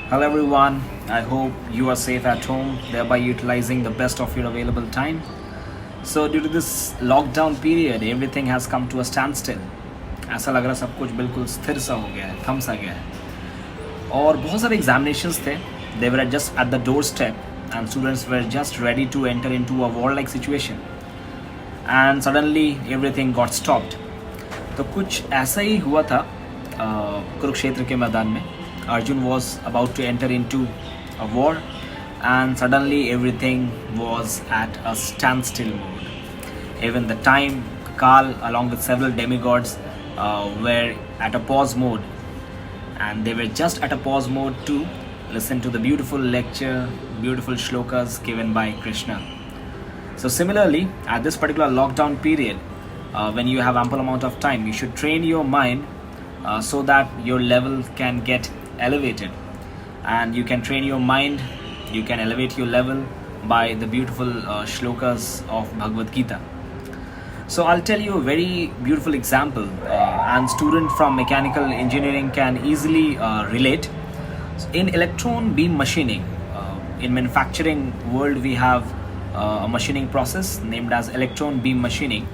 Hello everyone, I hope you are safe at home, thereby utilizing the best of your available time. So due to this lockdown period, everything has come to a standstill. ऐसा लग रहा सब कुछ बिल्कुल स्थिर सा हो गया है, थम सा गया है और बहुत सारे एग्जामिनेशंस थे. They were just at the doorstep and students were just ready to enter into a war-like situation. And suddenly everything got stopped. तो कुछ ऐसा ही हुआ था कुरुक्षेत्र के मैदान में. Arjuna was about to enter into a war and suddenly everything was at a standstill mode. Even the time, Kal along with several demigods were at a pause mode, and they were just at a pause mode to listen to the beautiful lecture, beautiful shlokas given by Krsna. So similarly, at this particular lockdown period, when you have ample amount of time, you should train your mind so that your level can get elevated, and you can train your mind, you can elevate your level by the beautiful shlokas of Bhagwad Geeta. So I'll tell you a very beautiful example, and student from mechanical engineering can easily relate. In electron beam machining, in manufacturing world we have a machining process named as electron beam machining,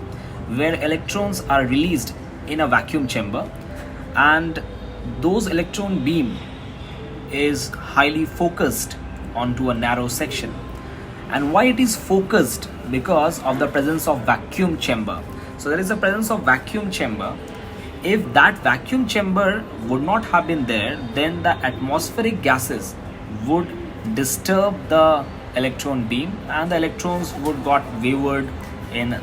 where electrons are released in a vacuum chamber, and those electron beam is highly focused onto a narrow section. And why it is focused? Because of the presence of vacuum chamber. So there is a presence of vacuum chamber. If that vacuum chamber would not have been there, then the atmospheric gases would disturb the electron beam and the electrons would got wavered in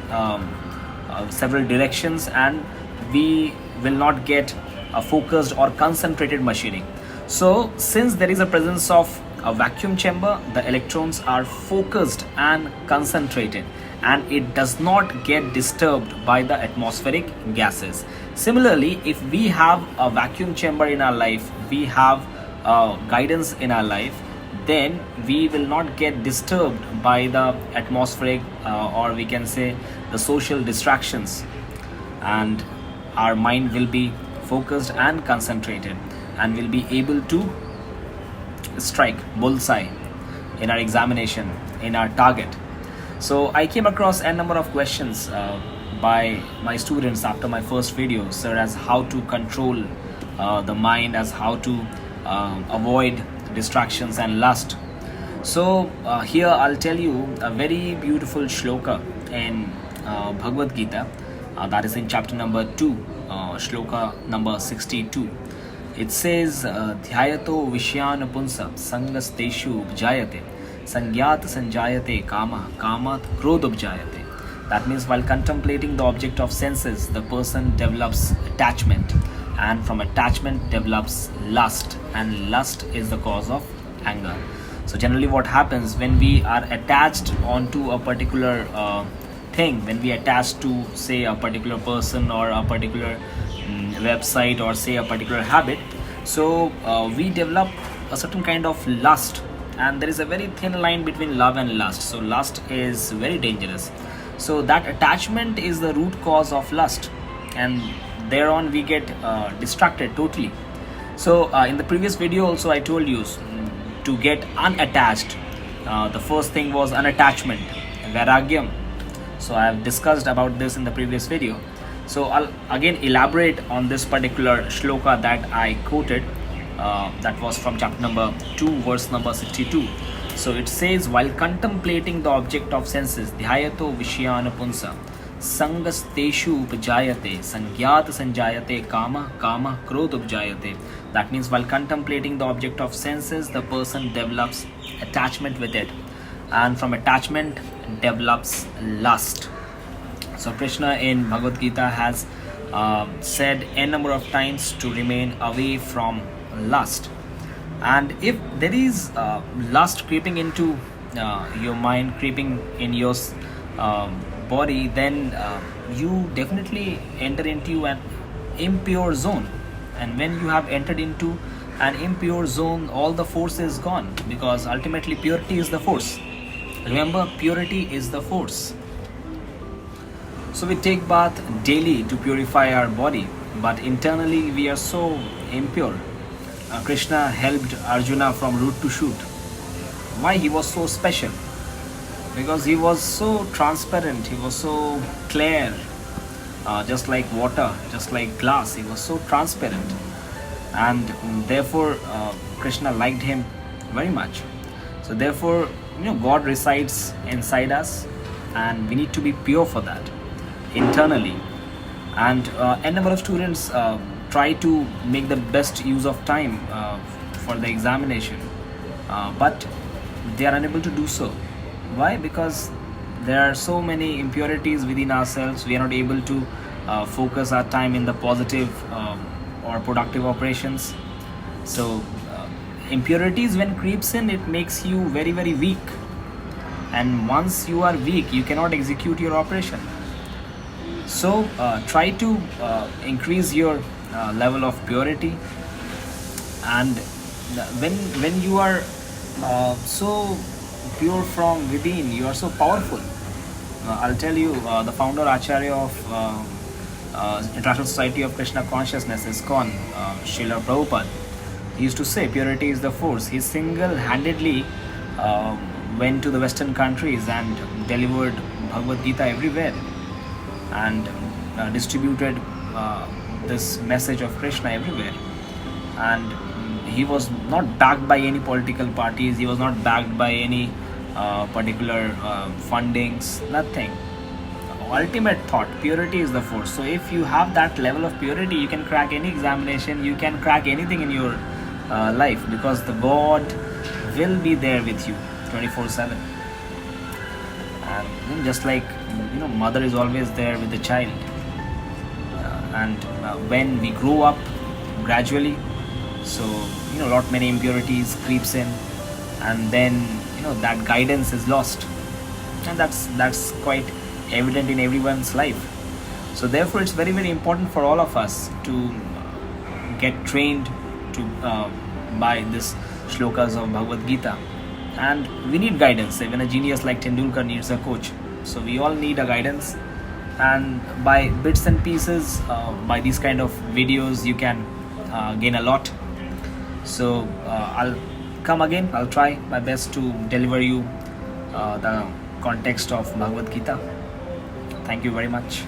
several directions, and we will not get a focused or concentrated machining. So since there is a presence of a vacuum chamber, the electrons are focused and concentrated, and it does not get disturbed by the atmospheric gases. Similarly, if we have a vacuum chamber in our life, we have guidance in our life, then we will not get disturbed by the atmospheric or we can say the social distractions, and our mind will be focused and concentrated and will be able to strike bullseye in our examination, in our target. So I came across a number of questions by my students after my first video, sir, as how to control the mind, as how to avoid distractions and lust. So here I'll tell you a very beautiful shloka in Bhagwad Geeta, that is in chapter number 2, shloka number 62. It says, Dhyayato Vishyan Punsa Sangas Teshu Upjayate Sangyat Sanjayate Kama Kamat Krodh Upjayate. That means while contemplating the object of senses, the person develops attachment, and from attachment develops lust, and lust is the cause of anger. So generally what happens when we are attached onto a particular thing, when we attach to say a particular person or a particular website or say a particular habit, so we develop a certain kind of lust, and there is a very thin line between love and lust. So lust is very dangerous. So that attachment is the root cause of lust, and thereon we get distracted totally. So in the previous video also I told you to get unattached. The first thing was unattachment, vairagyam. So I have discussed about this in the previous video. So I'll again elaborate on this particular shloka that I quoted, that was from chapter number 2, verse number 62. So it says, while contemplating the object of senses, dhyayato vishyan punsa sangas teshu upjayate sangyat sanjayate kama kama krodh upjayate. That means while contemplating the object of senses, the person develops attachment with it, and from attachment develops lust. So Krishna in Bhagavad Gita has said a number of times to remain away from lust. And if there is lust creeping into your mind, creeping in your body, then you definitely enter into an impure zone. And when you have entered into an impure zone, all the force is gone, because ultimately purity is the force. Remember, purity is the force. So we take bath daily to purify our body, but internally we are so impure. Krishna helped Arjuna from root to shoot. Why he was so special? Because he was so transparent, he was so clear, just like water, just like glass. He was so transparent, and therefore Krishna liked him very much. So therefore, God resides inside us, and we need to be pure for that internally. And a number of students try to make the best use of time for the examination, but they are unable to do so. Why? Because there are so many impurities within ourselves. We are not able to focus our time in the positive or productive operations. So impurities, when creeps in, it makes you very, very weak, and once you are weak, you cannot execute your operation. So try to increase your level of purity, and when you are so pure from within, you are so powerful. I'll tell you, the founder Acharya of International Society of Krishna Consciousness, ISKCON, Srila Prabhupada, he used to say purity is the force. He single-handedly went to the Western countries and delivered Bhagwad Geeta everywhere, and distributed this message of Krishna everywhere. And he was not backed by any political parties, he was not backed by any particular fundings, nothing. Ultimate thought, purity is the force. So if you have that level of purity, you can crack any examination, you can crack anything in your life, because the God will be there with you 24/7. And just like mother is always there with the child, and when we grow up gradually, so lot many impurities creeps in, and then that guidance is lost, and that's quite evident in everyone's life. So therefore it's very, very important for all of us to get trained to by this shlokas of Bhagwad Geeta, and we need guidance. Even a genius like Tendulkar needs a coach. So we all need a guidance, and by bits and pieces, by these kind of videos, you can gain a lot. So I'll come again, I'll try my best to deliver you the context of Bhagwad Geeta. Thank you very much.